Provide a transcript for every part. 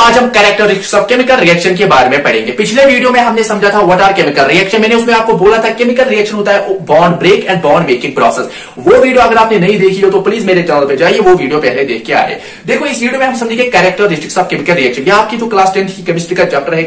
आज हम characteristics of chemical reaction के बारे में पढ़ेंगे। पिछले वीडियो में हमने समझा था व्हाट आर केमिकल रिएक्शन। मैंने उसमें आपको बोला था केमिकल रिएक्शन होता है bond break and bond making process. वो वीडियो अगर आपने नहीं देखी हो तो प्लीज मेरे चैनल पे जाइए, वो वीडियो पहले देख के आए। देखो इस वीडियो में हम समझेंगे कैरेक्टरिस्टिक्स ऑफ केमिकल रिएक्शन। ये आपकी जो क्लास 10 की केमिस्ट्री का चैप्टर है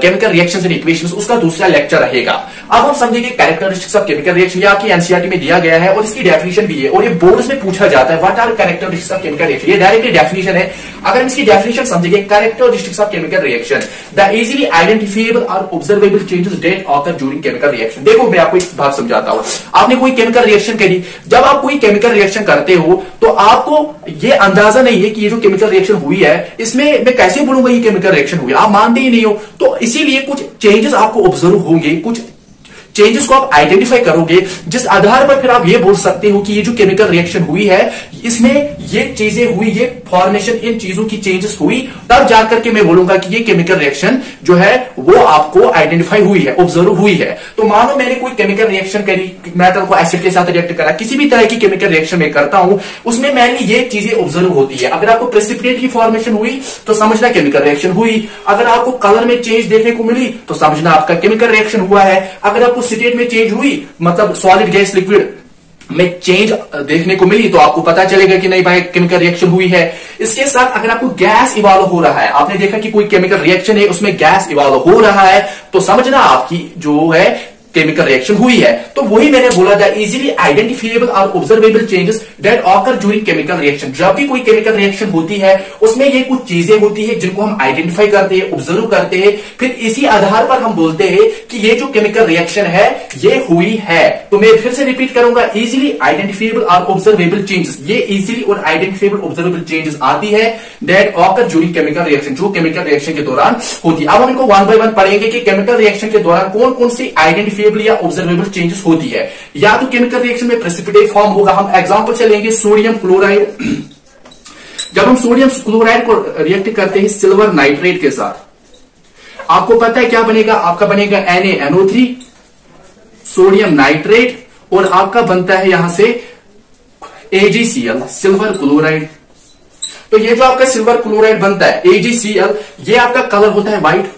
केमिकल रिएक्शंस एंड इक्वेशंस, उसका दूसरा लेक्चर रहेगा। अब हम समझेंगे कैरेक्टरिस्टिक्स ऑफ केमिकल रिएक्शन। ये आपकी एनसीईआरटी में दिया गया है और इसकी डेफिनेशन भी है और ये बोर्ड्स में पूछा जाता है what are characteristics of chemical reaction. ये डायरेक्टली डेफिनेशन है। अगर हम इसकी डेफिनेशन समझेंगे, characteristics of chemical reaction the easily identifiable और observable changes that occur during chemical reaction. देखो मैं आपको एक बात समझाता हूं। आपने कोई केमिकल रिएक्शन करी, जब आप कोई केमिकल रिएक्शन करते हो तो आपको ये अंदाजा नहीं है कि ये जो केमिकल रिएक्शन हुई है इसमें मैं कैसे बोलूंगा ये केमिकल रिएक्शन हुई, आप मानते ही नहीं हो। तो इसीलिए कुछ चेंजेस आपको ऑब्जर्व होंगे, कुछ चेंजेस को आप आइडेंटिफाई करोगे, जिस आधार पर फिर आप ये बोल सकते हो कि ये जो केमिकल रिएक्शन हुई है इसमें ये चीजें हुई, ये फॉर्मेशन इन चीजों की चेंजेस हुई, तब जाकर के मैं बोलूंगा कि ये केमिकल रिएक्शन जो है वो आपको आइडेंटिफाई हुई है, ऑब्जर्व हुई है। तो मानो मैंने कोई केमिकल रिएक्शन करी, मेटल को एसिड के साथ रिएक्ट करा, किसी भी तरह की केमिकल रिएक्शन में करता हूं, उसमें मैंने ये चीजें ऑब्जर्व होती है। अगर आपको प्रेसिपिटेट की फॉर्मेशन हुई तो समझना केमिकल रिएक्शन हुई। अगर आपको कलर में चेंज देखने को मिली तो समझना आपका केमिकल रिएक्शन हुआ है। अगर आपको स्टेट में चेंज हुई, मतलब सॉलिड गैस लिक्विड में चेंज देखने को मिली, तो आपको पता चलेगा कि नहीं भाई केमिकल रिएक्शन हुई है। इसके साथ अगर आपको गैस इवॉल्व हो रहा है, आपने देखा कि कोई केमिकल रिएक्शन है उसमें गैस इवॉल्व हो रहा है, तो समझना आपकी जो है केमिकल रिएक्शन हुई है। तो वही मैंने बोला था इजीली आइडेंटिफाइबल और observable changes that occur during chemical reaction. जब भी कोई केमिकल रिएक्शन होती है उसमें ये कुछ चीजें होती है जिनको हम आइडेंटिफाई करते हैं, ऑब्जर्व करते हैं, फिर इसी आधार पर हम बोलते हैं कि ये जो केमिकल रिएक्शन है ये हुई है। तो मैं फिर से रिपीट करूंगा, इजीली आइडेंटिफाइबल और ऑब्जर्वेबल चेंजेस, ये इजीली और आइडेंटिफाइबल ऑब्जर्वेबल चेंजेस आती है that occur during chemical reaction, जो केमिकल रिएक्शन के दौरान होती है। अब हम इनको वन बाय वन पढ़ेंगे कि केमिकल रिएक्शन के दौरान कौन कौन सी आइडेंटिफाइबल या ऑब्जर्वेबल चेंजेस होती है। या तो केमिकल रिएक्शन में प्रेसिपिटेट फॉर्म होगा। हम एग्जांपल से लेंगे सोडियम क्लोराइड। जब हम सोडियम क्लोराइड को रिएक्ट करते हैं सिल्वर नाइट्रेट के साथ, आपको पता है क्या बनेगा, आपका बनेगा NaNO3 सोडियम नाइट्रेट और आपका बनता है यहां से AgCl सिल्वर क्लोराइड। तो ये जो आपका सिल्वर क्लोराइड बनता है AgCl, ये आपका कलर होता है व्हाइट।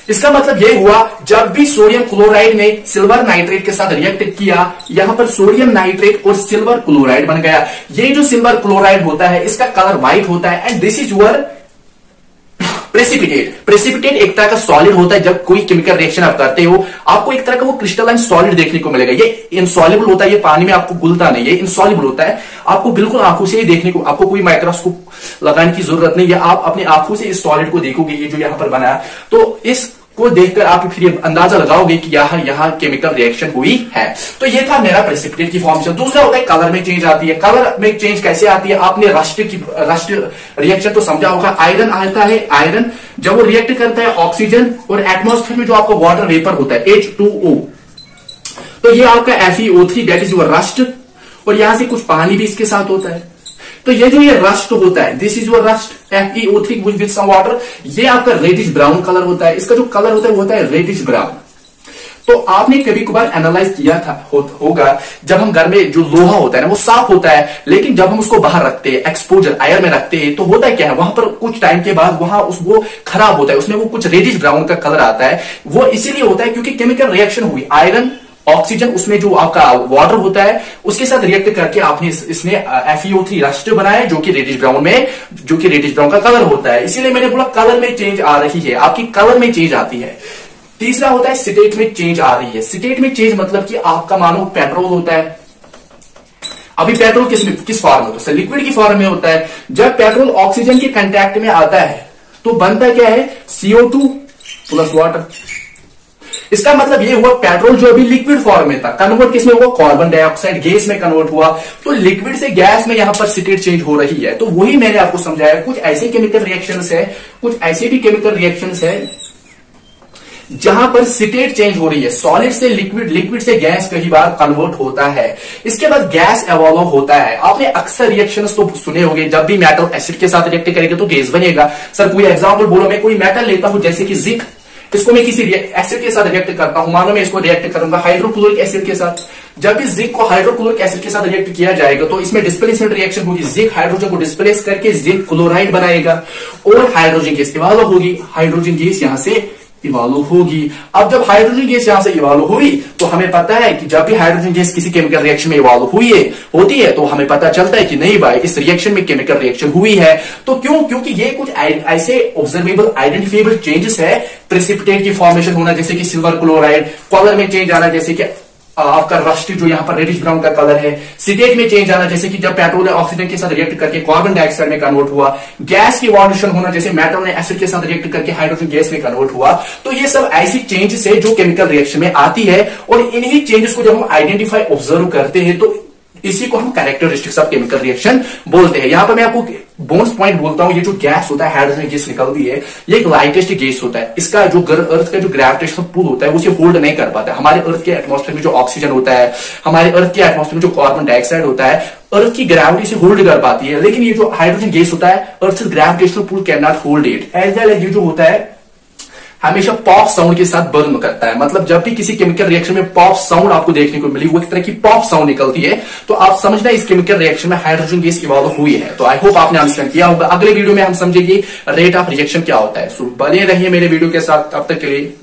इसका मतलब ये हुआ जब भी सोडियम क्लोराइड ने सिल्वर नाइट्रेट के साथ रिएक्ट किया, यहां पर सोडियम नाइट्रेट और सिल्वर क्लोराइड बन गया। ये जो सिल्वर क्लोराइड होता है इसका कलर व्हाइट होता है and this is your precipitate. Precipitate एक तरह का सॉलिड होता है। जब कोई केमिकल रिएक्शन आप करते हो आपको एक तरह का वो क्रिस्टलाइन सॉलिड देखने को मिलेगा। ये इनसॉल्युबल होता है, ये पानी में आपको घुलता नहीं है, इनसॉल्युबल होता है। आपको बिल्कुल आंखों से ही देखने को, आपको कोई माइक्रोस्कोप लगाने की जरूरत नहीं है, आप अपनी आंखों से इस सॉलिड को देखोगे। ये जो यहां पर बना है तो इसको देखकर आप फिर ये अंदाजा लगाओगे कि यहां केमिकल रिएक्शन हुई है। तो ये था मेरा प्रेसिपिटेट की फॉर्मेशन। दूसरा होता है कलर में चेंज आती है। कलर में चेंज कैसे आती है, आपने रस्ट रिएक्शन तो समझा होगा। आयरन आता है, आयरन जब वो रिएक्ट करता है ऑक्सीजन और एटमॉस्फेयर में जो आपका वाटर वेपर होता है H2O, तो ये आपका FeO3 that is your rust, और यहां से कुछ पानी भी इसके साथ होता है। तो ये जो ये रस्ट होता है this is your rust FeO3 with some water, ये आपका रेडिश ब्राउन कलर होता है। इसका जो कलर होता है वो होता है रेडिश ब्राउन। तो आपने कभी कभार एनालाइज किया था होगा, जब हम घर में जो लोहा होता है ना वो साफ होता है, लेकिन जब हम उसको बाहर रखते हैं, एक्सपोजर एयर में रखते हैं, तो होता है क्या है वहां पर कुछ टाइम के बाद वहां वो खराब होता है, उसमें वो कुछ रेडिश ब्राउन का कलर आता है। वो इसीलिए होता है क्योंकि केमिकल रिएक्शन हुई, आयरन ऑक्सीजन उसमें जो आपका वाटर होता है उसके साथ रिएक्ट करके आपने इसने FeO3 रस्ट बनाया जो कि रेडिश ब्राउन का कलर होता है। इसीलिए मैंने बोला कलर में चेंज आ रही है, आपकी कलर में चेंज आती है। तीसरा होता है स्टेट में चेंज आ रही है। स्टेट में चेंज मतलब कि आपका मानो पेट्रोल होता है। अभी पेट्रोल किस फॉर्म में होता है, लिक्विड की फॉर्म में होता है। जब पेट्रोल ऑक्सीजन के कांटेक्ट में आता है तो बनता क्या है CO2 प्लस वाटर। इसका मतलब ये हुआ पेट्रोल जो अभी लिक्विड फॉर्म में था कन्वर्ट किसमें हुआ, कार्बन डाइऑक्साइड गैस में कन्वर्ट हुआ। तो लिक्विड से गैस में यहां पर स्टेट चेंज हो रही है। तो वही मैंने आपको समझाया, कुछ ऐसे केमिकल रिएक्शंस है, कुछ ऐसे भी केमिकल रिएक्शंस है जहां पर स्टेट चेंज हो रही है, सॉलिड से लिक्विड, लिक्विड से गैस कई बार कन्वर्ट होता है। इसके बाद गैस एवॉल्व होता है। आपने अक्सर रिएक्शंस तो सुने होंगे, जब भी मेटल एसिड के साथ रिएक्ट करेगा तो गैस बनेगा। सर कोई एग्जांपल बोलो, मैं कोई मेटल लेता हूं जैसे कि जिंक, इसको मैं किसी एसिड के साथ रिएक्ट करता हूं, मानो मैं इसको रिएक्ट करूंगा हाइड्रोक्लोरिक एसिड के साथ, जब भी जिंक को हाइड्रोक्लोरिक एसिड के साथ रिएक्ट किया जाएगा तो इसमें डिस्प्लेसमेंट रिएक्शन होगी, जिंक हाइड्रोजन को डिस्प्लेस करके जिंक क्लोराइड बनाएगा और हाइड्रोजन गैस इवॉल्व होगी, हाइड्रोजन गैस यहां से इवॉल्व होगी। अब जब हाइड्रोजन गैस यहां से इवॉल्व हुई तो हमें पता है कि जब भी हाइड्रोजन गैस किसी केमिकल रिएक्शन में इवॉल्व होती है तो हमें पता चलता है कि नहीं भाई इस रिएक्शन में केमिकल रिएक्शन हुई है। तो क्यों? क्योंकि ये कुछ ऐसे ऑब्जर्वेबल आइडेंटिफिएबल चेंजेस है, प्रेसिपिटेट की फॉर्मेशन होना जैसे कि सिल्वर क्लोराइड, कलर में चेंज आना जैसे कि आपका रस्टी जो यहां पर रेडिश ब्राउन का कलर है, स्टेट में चेंज आना जैसे कि जब पेट्रोल ने ऑक्सीजन के साथ रिएक्ट करके कार्बन डाइऑक्साइड में कन्वर्ट हुआ, गैस की इवोल्यूशन होना जैसे मेटल ने एसिड के साथ रिएक्ट करके हाइड्रोजन गैस में कन्वर्ट हुआ। तो ये सब ऐसी चेंजेस है जो केमिकल रिएक्शन में आती है और इन्हीं चेंजेस को जब हम आइडेंटिफाई ऑब्जर्व करते हैं तो इसी को हम कैरेक्टरिस्टिक्स ऑफ केमिकल रिएक्शन बोलते हैं। यहां पर मैं आपको बोनस पॉइंट बोलता हूं, ये जो गैस होता है हाइड्रोजन गैस निकलती है, ये एक लाइटेस्ट गैस होता है। इसका जो अर्थ का जो ग्रेविटेशनल पुल होता है उसे होल्ड नहीं कर पाता है। हमारे अर्थ के एटमॉस्फेयर में जो ऑक्सीजन होता है, हमारे अर्थ के एटमॉस्फेयर में जो कार्बन डाइऑक्साइड होता है, अर्थ की ग्रेविटी से होल्ड कर पाती है, लेकिन ये जो हाइड्रोजन गैस होता है earth gravitational pull can not hold it. As well as ये जो होता है हमेशा पॉप साउंड के साथ बर्न करता है। मतलब जब भी किसी केमिकल रिएक्शन में पॉप साउंड आपको देखने को मिली, वो एक तरह की पॉप साउंड निकलती है, तो आप समझना इस केमिकल रिएक्शन में हाइड्रोजन गैस इवॉल्व हुई है। तो आई होप आपने अंडरस्टैंड किया होगा। अगले वीडियो में हम समझेंगे रेट ऑफ रिएक्शन क्या होता है। सो बने रहिए मेरे वीडियो के साथ, तब तक के लिए